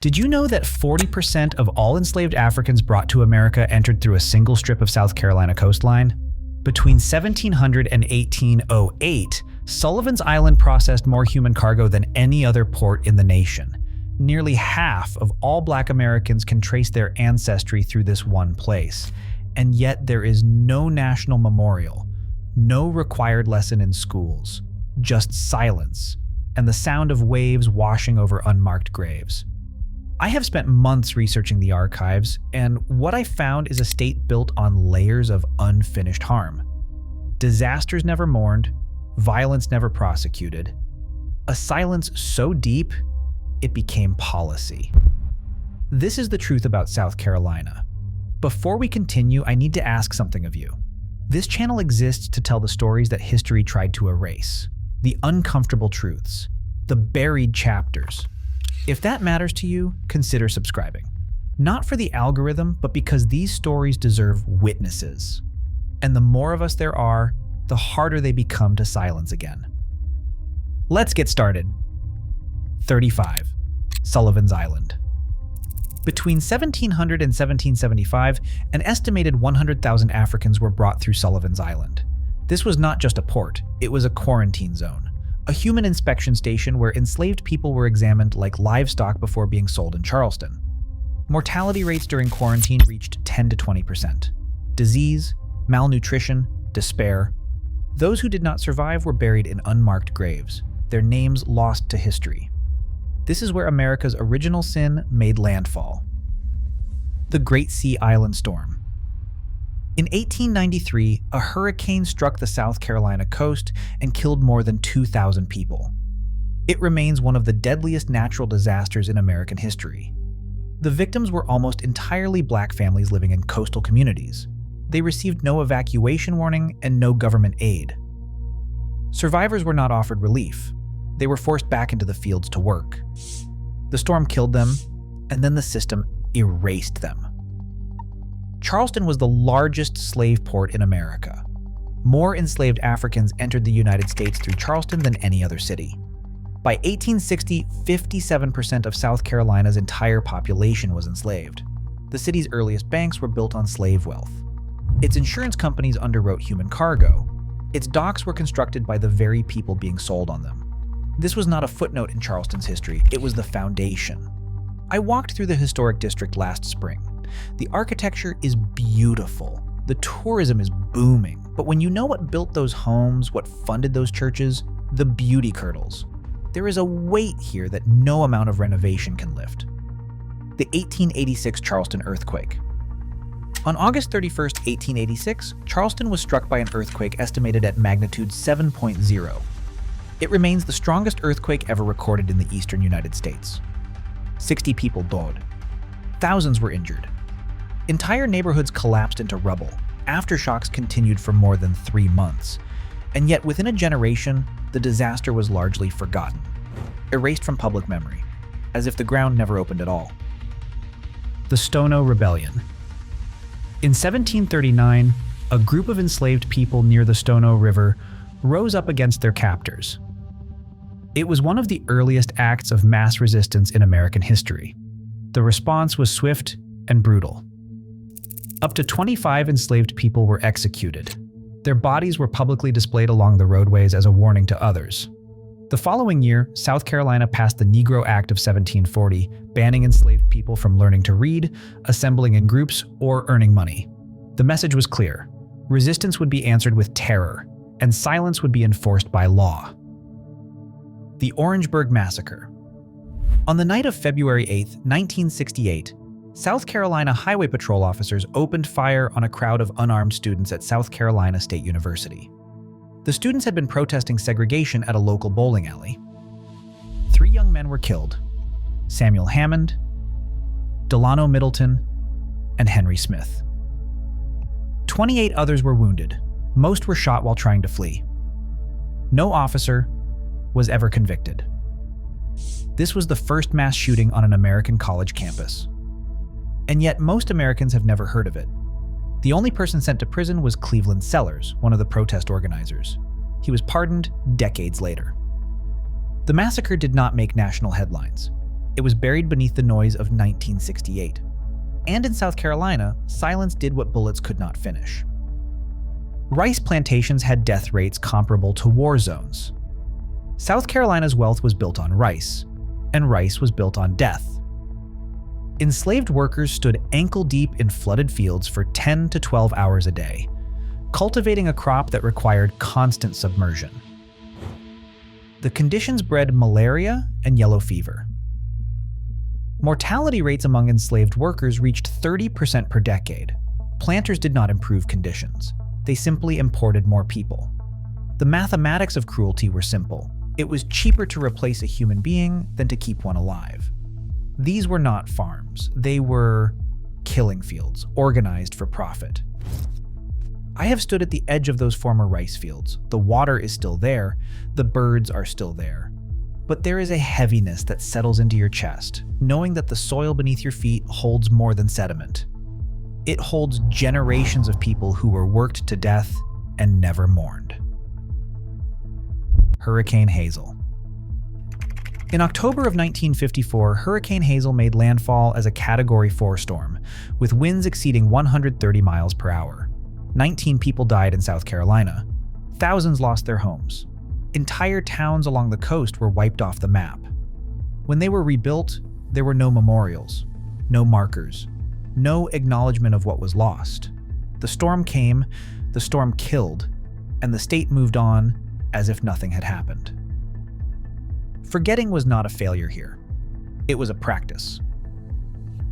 Did you know that 40% of all enslaved Africans brought to America entered through a single strip of South Carolina coastline? Between 1700 and 1808, Sullivan's Island processed more human cargo than any other port in the nation. Nearly half of all Black Americans can trace their ancestry through this one place, and yet there is no national memorial, no required lesson in schools, just silence and the sound of waves washing over unmarked graves. I have spent months researching the archives, and what I found is a state built on layers of unfinished harm. Disasters never mourned, violence never prosecuted, a silence so deep it became policy. This is the truth about South Carolina. Before we continue, I need to ask something of you. This channel exists to tell the stories that history tried to erase, the uncomfortable truths, the buried chapters. If that matters to you, consider subscribing. Not for the algorithm, but because these stories deserve witnesses. And the more of us there are, the harder they become to silence again. Let's get started. 35. Sullivan's Island. Between 1700 and 1775, an estimated 100,000 Africans were brought through Sullivan's Island. This was not just a port, it was a quarantine zone, a human inspection station where enslaved people were examined like livestock before being sold in Charleston. Mortality rates during quarantine reached 10 to 20%. Disease, malnutrition, despair. Those who did not survive were buried in unmarked graves, their names lost to history. This is where America's original sin made landfall. The Great Sea Island Storm. In 1893, a hurricane struck the South Carolina coast and killed more than 2,000 people. It remains one of the deadliest natural disasters in American history. The victims were almost entirely Black families living in coastal communities. They received no evacuation warning and no government aid. Survivors were not offered relief. They were forced back into the fields to work. The storm killed them, and then the system erased them. Charleston was the largest slave port in America. More enslaved Africans entered the United States through Charleston than any other city. By 1860, 57% of South Carolina's entire population was enslaved. The city's earliest banks were built on slave wealth. Its insurance companies underwrote human cargo. Its docks were constructed by the very people being sold on them. This was not a footnote in Charleston's history, it was the foundation. I walked through the historic district last spring. The architecture is beautiful. The tourism is booming. But when you know what built those homes, what funded those churches, the beauty curdles. There is a weight here that no amount of renovation can lift. The 1886 Charleston earthquake. On August 31st, 1886, Charleston was struck by an earthquake estimated at magnitude 7.0. It remains the strongest earthquake ever recorded in the eastern United States. 60 people died. Thousands were injured. Entire neighborhoods collapsed into rubble. Aftershocks continued for more than 3 months. And yet within a generation, the disaster was largely forgotten, erased from public memory, as if the ground never opened at all. The Stono Rebellion. In 1739, a group of enslaved people near the Stono River rose up against their captors. It was one of the earliest acts of mass resistance in American history. The response was swift and brutal. Up to 25 enslaved people were executed. Their bodies were publicly displayed along the roadways as a warning to others. The following year, South Carolina passed the Negro Act of 1740, banning enslaved people from learning to read, assembling in groups, or earning money. The message was clear. Resistance would be answered with terror, and silence would be enforced by law. The Orangeburg Massacre. On the night of February 8, 1968, South Carolina Highway Patrol officers opened fire on a crowd of unarmed students at South Carolina State University. The students had been protesting segregation at a local bowling alley. 3 young men were killed: Samuel Hammond, Delano Middleton, and Henry Smith. 28 others were wounded. Most were shot while trying to flee. No officer was ever convicted. This was the first mass shooting on an American college campus. And yet most Americans have never heard of it. The only person sent to prison was Cleveland Sellers, one of the protest organizers. He was pardoned decades later. The massacre did not make national headlines. It was buried beneath the noise of 1968. And in South Carolina, silence did what bullets could not finish. Rice plantations had death rates comparable to war zones. South Carolina's wealth was built on rice, and rice was built on death. Enslaved workers stood ankle-deep in flooded fields for 10 to 12 hours a day, cultivating a crop that required constant submersion. The conditions bred malaria and yellow fever. Mortality rates among enslaved workers reached 30% per decade. Planters did not improve conditions. They simply imported more people. The mathematics of cruelty were simple. It was cheaper to replace a human being than to keep one alive. These were not farms. They were killing fields, organized for profit. I have stood at the edge of those former rice fields. The water is still there. The birds are still there. But there is a heaviness that settles into your chest, knowing that the soil beneath your feet holds more than sediment. It holds generations of people who were worked to death and never mourned. Hurricane Hazel. In October of 1954, Hurricane Hazel made landfall as a Category 4 storm, with winds exceeding 130 miles per hour. 19 people died in South Carolina. Thousands lost their homes. Entire towns along the coast were wiped off the map. When they were rebuilt, there were no memorials, no markers, no acknowledgement of what was lost. The storm came, the storm killed, and the state moved on as if nothing had happened. Forgetting was not a failure here. It was a practice.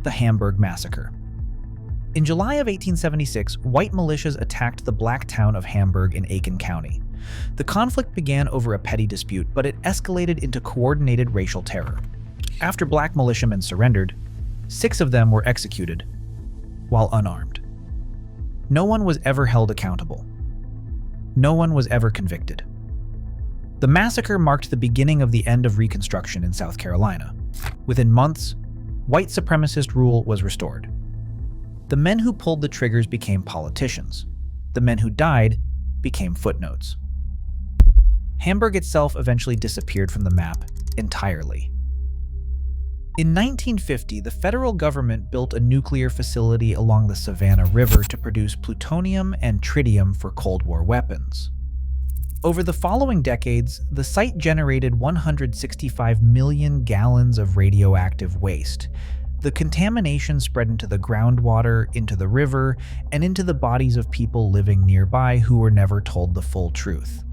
The Hamburg Massacre. In July of 1876, white militias attacked the black town of Hamburg in Aiken County. The conflict began over a petty dispute, but it escalated into coordinated racial terror. After black militiamen surrendered, 6 of them were executed, while unarmed. No one was ever held accountable. No one was ever convicted. The massacre marked the beginning of the end of Reconstruction in South Carolina. Within months, white supremacist rule was restored. The men who pulled the triggers became politicians. The men who died became footnotes. Hamburg itself eventually disappeared from the map entirely. In 1950, the federal government built a nuclear facility along the Savannah River to produce plutonium and tritium for Cold War weapons. Over the following decades, the site generated 165 million gallons of radioactive waste. The contamination spread into the groundwater, into the river, and into the bodies of people living nearby who were never told the full truth.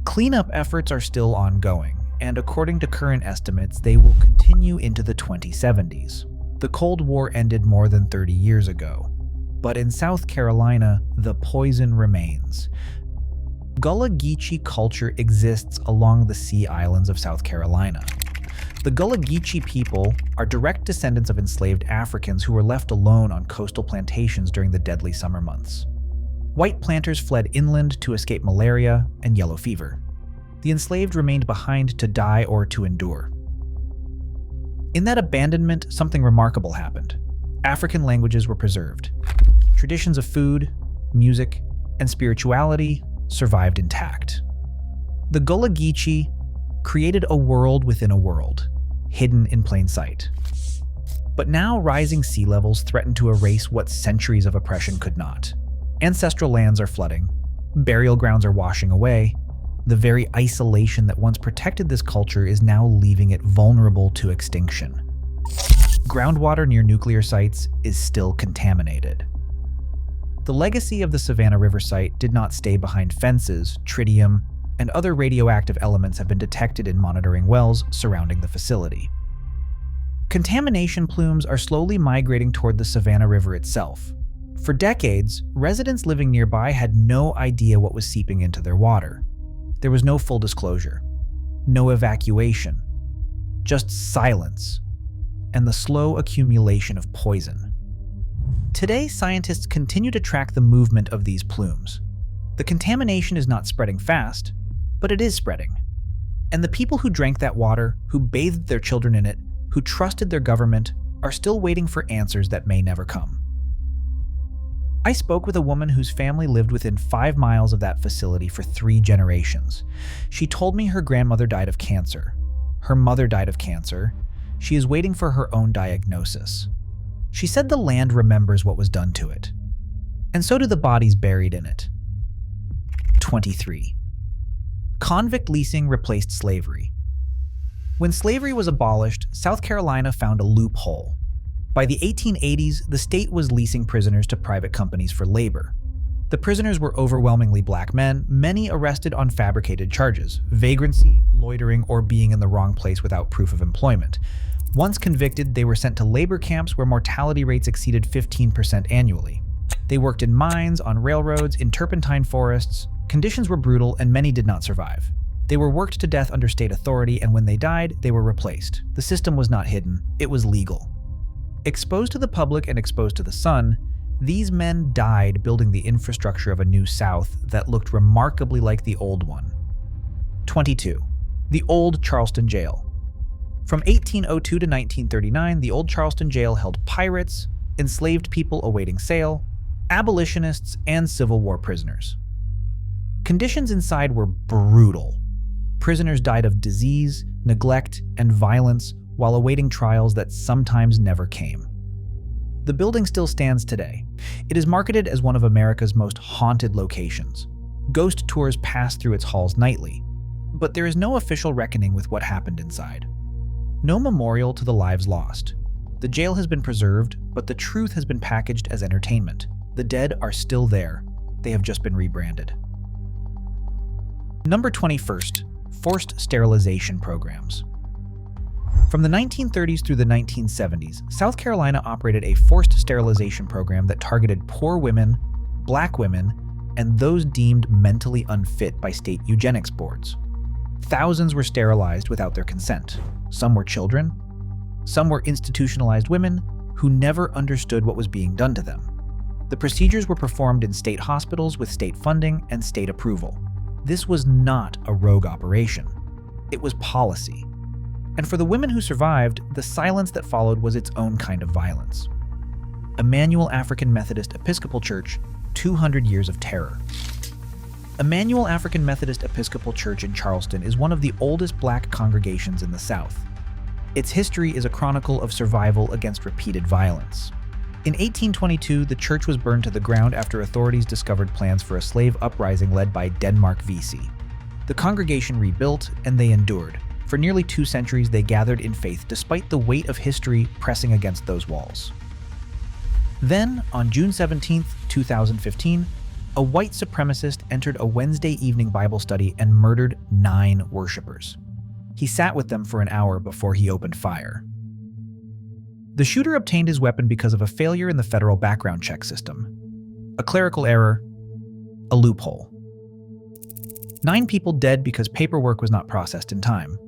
Cleanup efforts are still ongoing, and according to current estimates, they will continue into the 2070s. The Cold War ended more than 30 years ago, but in South Carolina, the poison remains. Gullah Geechee culture exists along the Sea Islands of South Carolina. The Gullah Geechee people are direct descendants of enslaved Africans who were left alone on coastal plantations during the deadly summer months. White planters fled inland to escape malaria and yellow fever. The enslaved remained behind to die or to endure. In that abandonment, something remarkable happened. African languages were preserved. Traditions of food, music, and spirituality survived intact. The Gullah Geechee created a world within a world, hidden in plain sight. But now rising sea levels threaten to erase what centuries of oppression could not. Ancestral lands are flooding, burial grounds are washing away. The very isolation that once protected this culture is now leaving it vulnerable to extinction. Groundwater near nuclear sites is still contaminated. The legacy of the Savannah River site did not stay behind fences. Tritium and other radioactive elements have been detected in monitoring wells surrounding the facility. Contamination plumes are slowly migrating toward the Savannah River itself. For decades, residents living nearby had no idea what was seeping into their water. There was no full disclosure, no evacuation, just silence, and the slow accumulation of poison. Today, scientists continue to track the movement of these plumes. The contamination is not spreading fast, but it is spreading. And the people who drank that water, who bathed their children in it, who trusted their government, are still waiting for answers that may never come. I spoke with a woman whose family lived within 5 miles of that facility for 3 generations. She told me her grandmother died of cancer. Her mother died of cancer. She is waiting for her own diagnosis. She said the land remembers what was done to it, and so do the bodies buried in it. 23. Convict leasing replaced slavery. When slavery was abolished, South Carolina found a loophole. By the 1880s, the state was leasing prisoners to private companies for labor. The prisoners were overwhelmingly black men, many arrested on fabricated charges: vagrancy, loitering, or being in the wrong place without proof of employment. Once convicted, they were sent to labor camps where mortality rates exceeded 15% annually. They worked in mines, on railroads, in turpentine forests. Conditions were brutal, and many did not survive. They were worked to death under state authority, and when they died, they were replaced. The system was not hidden, it was legal. Exposed to the public and exposed to the sun, these men died building the infrastructure of a new South that looked remarkably like the old one. 22. The Old Charleston Jail. From 1802 to 1939, the Old Charleston Jail held pirates, enslaved people awaiting sale, abolitionists, and Civil War prisoners. Conditions inside were brutal. Prisoners died of disease, neglect, and violence while awaiting trials that sometimes never came. The building still stands today. It is marketed as one of America's most haunted locations. Ghost tours pass through its halls nightly, but there is no official reckoning with what happened inside. No memorial to the lives lost. The jail has been preserved, but the truth has been packaged as entertainment. The dead are still there. They have just been rebranded. Number 21st, forced sterilization programs. From the 1930s through the 1970s, South Carolina operated a forced sterilization program that targeted poor women, black women, and those deemed mentally unfit by state eugenics boards. Thousands were sterilized without their consent. Some were children. Some were institutionalized women who never understood what was being done to them. The procedures were performed in state hospitals with state funding and state approval. This was not a rogue operation. It was policy. And for the women who survived, the silence that followed was its own kind of violence. Emmanuel African Methodist Episcopal Church, 200 Years of Terror. Emmanuel African Methodist Episcopal Church in Charleston is one of the oldest black congregations in the South. Its history is a chronicle of survival against repeated violence. In 1822, the church was burned to the ground after authorities discovered plans for a slave uprising led by Denmark Vesey. The congregation rebuilt, and they endured. For nearly 2 centuries, they gathered in faith despite the weight of history pressing against those walls. Then, on June 17, 2015, a white supremacist entered a Wednesday evening Bible study and murdered 9 worshipers. He sat with them for an hour before he opened fire. The shooter obtained his weapon because of a failure in the federal background check system. A clerical error, a loophole. 9 people dead because paperwork was not processed in time.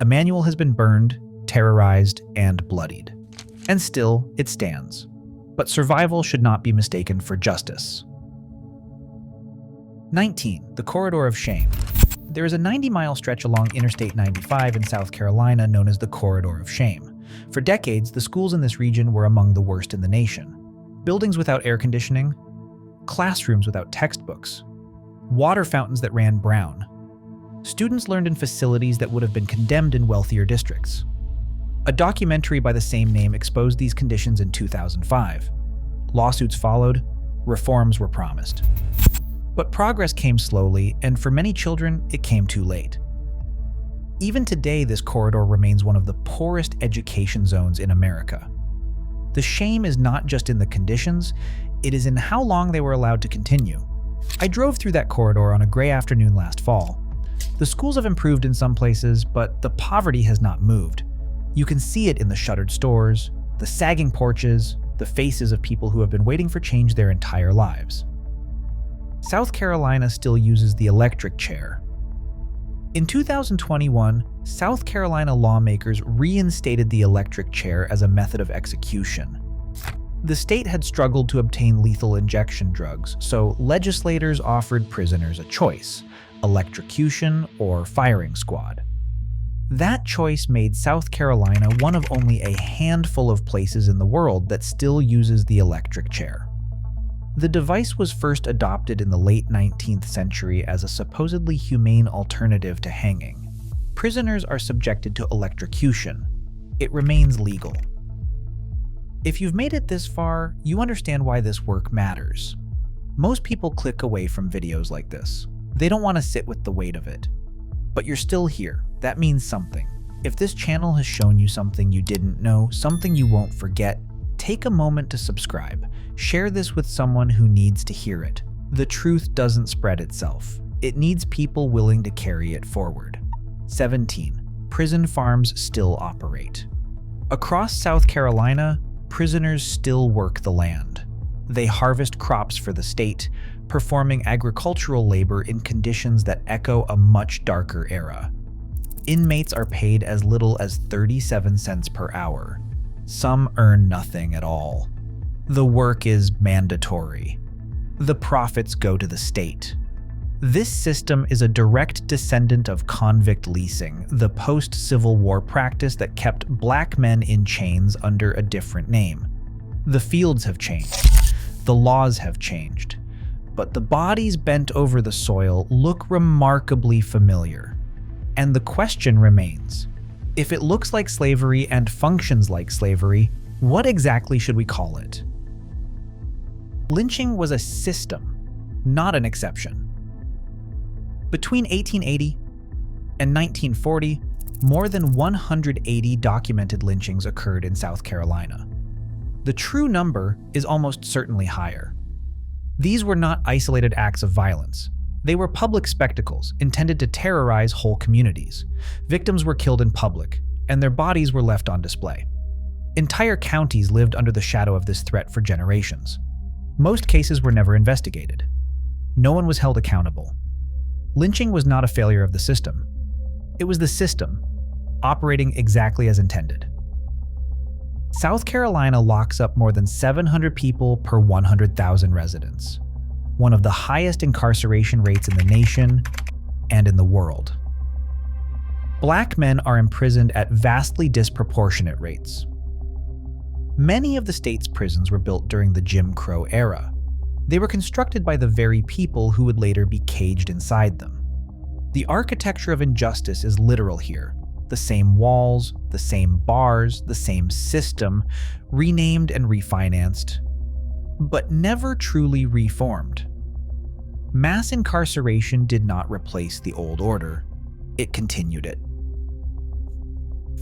Emmanuel has been burned, terrorized, and bloodied. And still, it stands. But survival should not be mistaken for justice. 19. The Corridor of Shame. There is a 90-mile stretch along Interstate 95 in South Carolina known as the Corridor of Shame. For decades, the schools in this region were among the worst in the nation. Buildings without air conditioning, classrooms without textbooks, water fountains that ran brown. Students learned in facilities that would have been condemned in wealthier districts. A documentary by the same name exposed these conditions in 2005. Lawsuits followed, reforms were promised. But progress came slowly, and for many children, it came too late. Even today, this corridor remains one of the poorest education zones in America. The shame is not just in the conditions, it is in how long they were allowed to continue. I drove through that corridor on a gray afternoon last fall. The schools have improved in some places, but the poverty has not moved. You can see it in the shuttered stores, the sagging porches, the faces of people who have been waiting for change their entire lives. South Carolina still uses the electric chair. In 2021, South Carolina lawmakers reinstated the electric chair as a method of execution. The state had struggled to obtain lethal injection drugs, so legislators offered prisoners a choice: electrocution or firing squad. That choice made South Carolina one of only a handful of places in the world that still uses the electric chair. The device was first adopted in the late 19th century as a supposedly humane alternative to hanging. Prisoners are subjected to electrocution. it remains legal. If you've made it this far, you understand why this work matters. Most people click away from videos like this. They don't want to sit with the weight of it. But you're still here. That means something. If this channel has shown you something you didn't know, something you won't forget, take a moment to subscribe. Share this with someone who needs to hear it. The truth doesn't spread itself. It needs people willing to carry it forward. 17. Prison farms still operate. Across South Carolina, prisoners still work the land. They harvest crops for the state, performing agricultural labor in conditions that echo a much darker era. Inmates are paid as little as 37 cents per hour. Some earn nothing at all. The work is mandatory. The profits go to the state. This system is a direct descendant of convict leasing, the post-Civil War practice that kept black men in chains under a different name. The fields have changed. The laws have changed. But the bodies bent over the soil look remarkably familiar. And the question remains, if it looks like slavery and functions like slavery, what exactly should we call it? Lynching was a system, not an exception. Between 1880 and 1940, more than 180 documented lynchings occurred in South Carolina. The true number is almost certainly higher. These were not isolated acts of violence. They were public spectacles intended to terrorize whole communities. Victims were killed in public, and their bodies were left on display. Entire counties lived under the shadow of this threat for generations. Most cases were never investigated. No one was held accountable. Lynching was not a failure of the system. It was the system, operating exactly as intended. South Carolina locks up more than 700 people per 100,000 residents, one of the highest incarceration rates in the nation and in the world. Black men are imprisoned at vastly disproportionate rates. Many of the state's prisons were built during the Jim Crow era. They were constructed by the very people who would later be caged inside them. The architecture of injustice is literal here. The same walls, the same bars, the same system, renamed and refinanced, but never truly reformed. Mass incarceration did not replace the old order. It continued it.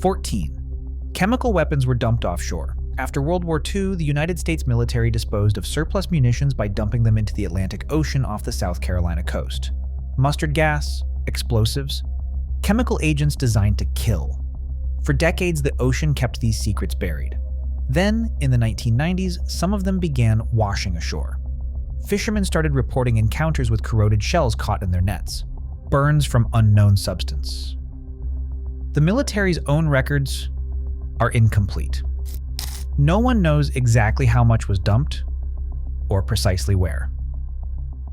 14. Chemical weapons were dumped offshore. After World War II, the United States military disposed of surplus munitions by dumping them into the Atlantic Ocean off the South Carolina coast. Mustard gas, explosives, chemical agents designed to kill. For decades, the ocean kept these secrets buried. Then, in the 1990s, some of them began washing ashore. Fishermen started reporting encounters with corroded shells caught in their nets, burns from unknown substance. The military's own records are incomplete. No one knows exactly how much was dumped or precisely where.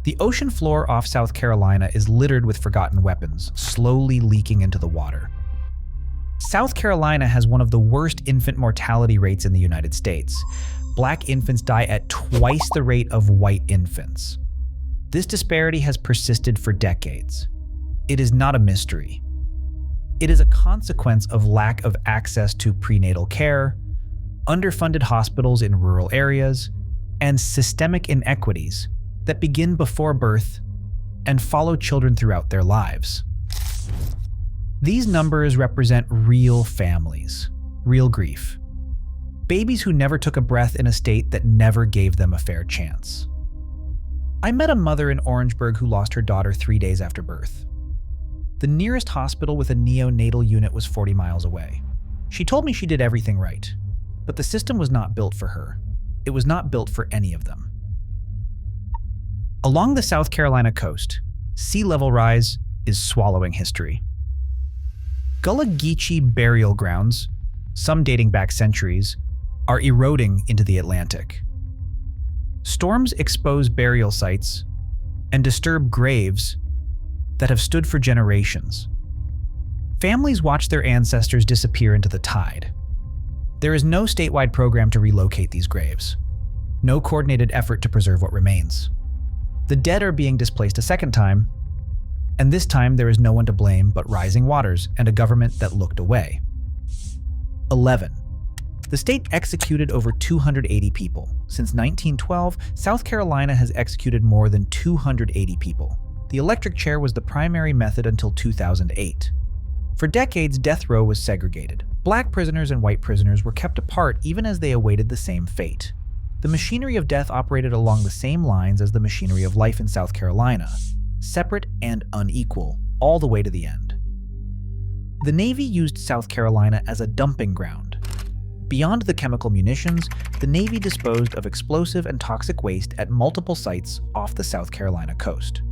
The ocean floor off South Carolina is littered with forgotten weapons, slowly leaking into the water. South Carolina has one of the worst infant mortality rates in the United States. Black infants die at twice the rate of white infants. This disparity has persisted for decades. It is not a mystery. It is a consequence of lack of access to prenatal care, underfunded hospitals in rural areas, and systemic inequities that begin before birth and follow children throughout their lives. These numbers represent real families, real grief. Babies who never took a breath in a state that never gave them a fair chance. I met a mother in Orangeburg who lost her daughter 3 days after birth. The nearest hospital with a neonatal unit was 40 miles away. She told me she did everything right, but the system was not built for her. It was not built for any of them. Along the South Carolina coast, sea level rise is swallowing history. Gullah Geechee burial grounds, some dating back centuries, are eroding into the Atlantic. Storms expose burial sites and disturb graves that have stood for generations. Families watch their ancestors disappear into the tide. There is no statewide program to relocate these graves, no coordinated effort to preserve what remains. The dead are being displaced a second time, and this time there is no one to blame but rising waters and a government that looked away. 11. The state executed over 280 people. Since 1912, South Carolina has executed more than 280 people. The electric chair was the primary method until 2008. For decades, death row was segregated. Black prisoners and white prisoners were kept apart even as they awaited the same fate. The machinery of death operated along the same lines as the machinery of life in South Carolina, separate and unequal, all the way to the end. The Navy used South Carolina as a dumping ground. Beyond the chemical munitions, the Navy disposed of explosive and toxic waste at multiple sites off the South Carolina coast.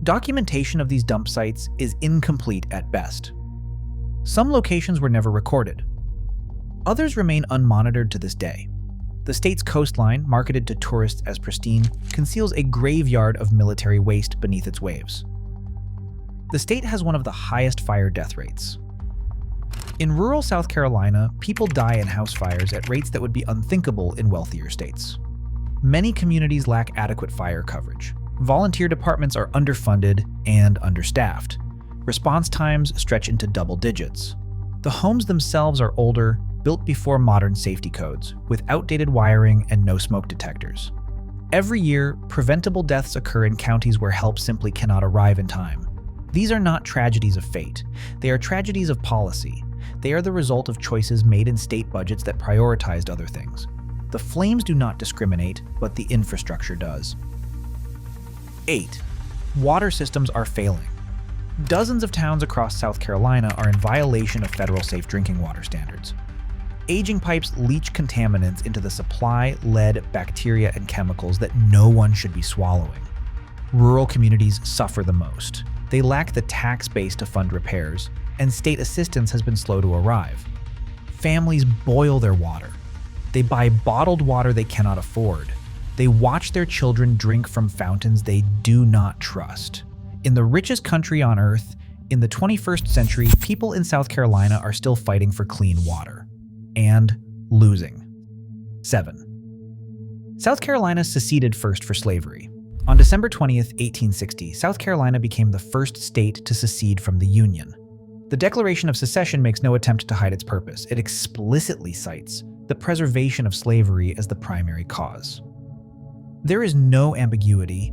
Documentation of these dump sites is incomplete at best. Some locations were never recorded. Others remain unmonitored to this day. The state's coastline, marketed to tourists as pristine, conceals a graveyard of military waste beneath its waves. The state has one of the highest fire death rates. In rural South Carolina, people die in house fires at rates that would be unthinkable in wealthier states. Many communities lack adequate fire coverage. Volunteer departments are underfunded and understaffed. Response times stretch into double digits. The homes themselves are older, built before modern safety codes, with outdated wiring and no smoke detectors. Every year, preventable deaths occur in counties where help simply cannot arrive in time. These are not tragedies of fate. They are tragedies of policy. They are the result of choices made in state budgets that prioritized other things. The flames do not discriminate, but the infrastructure does. 8. Water systems are failing. Dozens of towns across South Carolina are in violation of federal safe drinking water standards. Aging pipes leach contaminants into the supply, lead, bacteria, and chemicals that no one should be swallowing. Rural communities suffer the most. They lack the tax base to fund repairs, and state assistance has been slow to arrive. Families boil their water. They buy bottled water they cannot afford. They watch their children drink from fountains they do not trust. In the richest country on earth, in the 21st century, people in South Carolina are still fighting for clean water. And losing. 7. South Carolina seceded first for slavery. On December 20th, 1860, South Carolina became the first state to secede from the Union. The Declaration of Secession makes no attempt to hide its purpose. It explicitly cites the preservation of slavery as the primary cause. There is no ambiguity.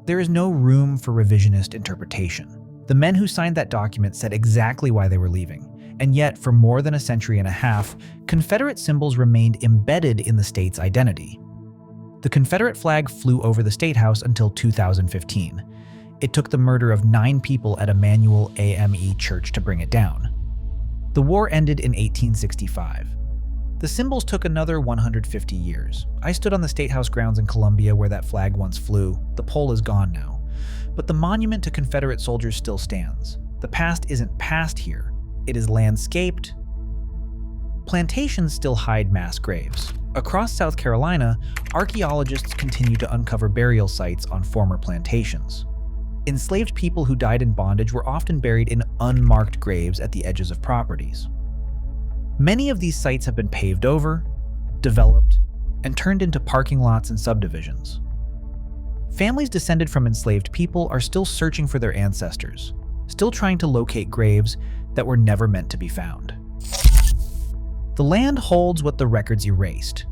There is no room for revisionist interpretation. The men who signed that document said exactly why they were leaving, and yet for more than a century and a half, Confederate symbols remained embedded in the state's identity. The Confederate flag flew over the statehouse until 2015. It took the murder of 9 people at Emmanuel AME Church to bring it down. The war ended in 1865. The symbols took another 150 years. I stood on the statehouse grounds in Columbia where that flag once flew. The pole is gone now. But the monument to Confederate soldiers still stands. The past isn't past here. It is landscaped. Plantations still hide mass graves. Across South Carolina, archaeologists continue to uncover burial sites on former plantations. Enslaved people who died in bondage were often buried in unmarked graves at the edges of properties. Many of these sites have been paved over, developed, and turned into parking lots and subdivisions. Families descended from enslaved people are still searching for their ancestors, still trying to locate graves that were never meant to be found. The land holds what the records erased,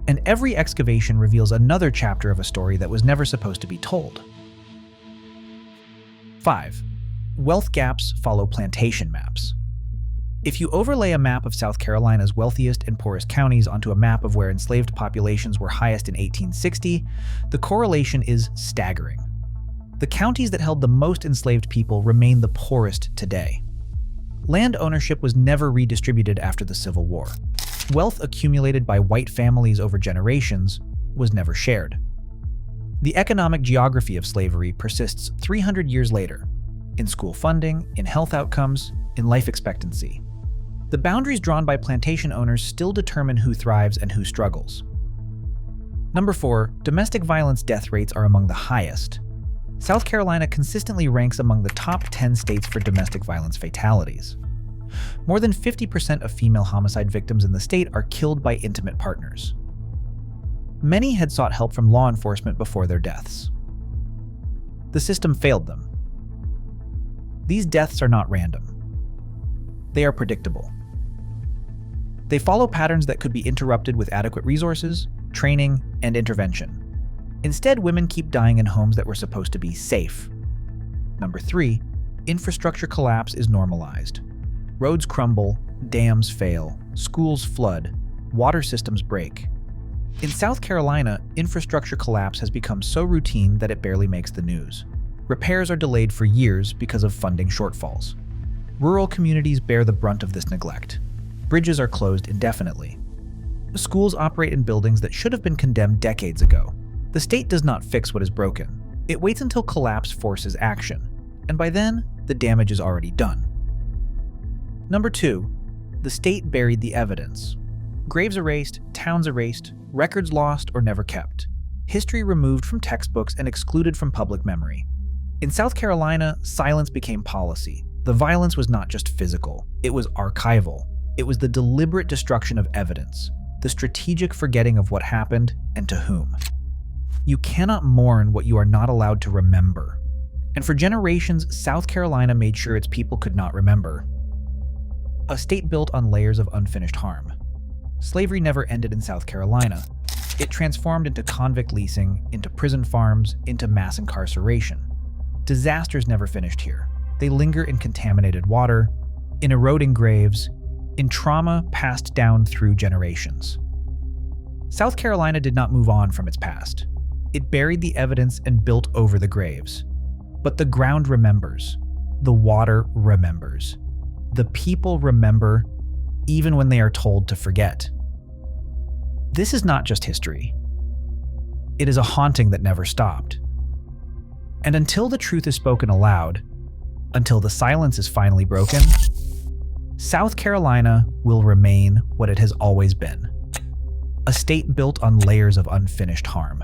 and every excavation reveals another chapter of a story that was never supposed to be told. 5. Wealth gaps follow plantation maps. If you overlay a map of South Carolina's wealthiest and poorest counties onto a map of where enslaved populations were highest in 1860, the correlation is staggering. The counties that held the most enslaved people remain the poorest today. Land ownership was never redistributed after the Civil War. Wealth accumulated by white families over generations was never shared. The economic geography of slavery persists 300 years later, in school funding, in health outcomes, in life expectancy. The boundaries drawn by plantation owners still determine who thrives and who struggles. Number 4, domestic violence death rates are among the highest. South Carolina consistently ranks among the top 10 states for domestic violence fatalities. More than 50% of female homicide victims in the state are killed by intimate partners. Many had sought help from law enforcement before their deaths. The system failed them. These deaths are not random. They are predictable. They follow patterns that could be interrupted with adequate resources, training, and intervention. Instead, women keep dying in homes that were supposed to be safe. Number 3, infrastructure collapse is normalized. Roads crumble, dams fail, schools flood, water systems break. In South Carolina, infrastructure collapse has become so routine that it barely makes the news. Repairs are delayed for years because of funding shortfalls. Rural communities bear the brunt of this neglect. Bridges are closed indefinitely. Schools operate in buildings that should have been condemned decades ago. The state does not fix what is broken. It waits until collapse forces action, and by then, the damage is already done. Number 2, the state buried the evidence. Graves erased, towns erased, records lost or never kept. History removed from textbooks and excluded from public memory. In South Carolina, silence became policy. The violence was not just physical, it was archival. It was the deliberate destruction of evidence, the strategic forgetting of what happened and to whom. You cannot mourn what you are not allowed to remember. And for generations, South Carolina made sure its people could not remember. A state built on layers of unfinished harm. Slavery never ended in South Carolina. It transformed into convict leasing, into prison farms, into mass incarceration. Disasters never finished here. They linger in contaminated water, in eroding graves, in trauma passed down through generations. South Carolina did not move on from its past. It buried the evidence and built over the graves. But the ground remembers. The water remembers. The people remember, even when they are told to forget. This is not just history. It is a haunting that never stopped. And until the truth is spoken aloud, until the silence is finally broken, South Carolina will remain what it has always been: a state built on layers of unfinished harm.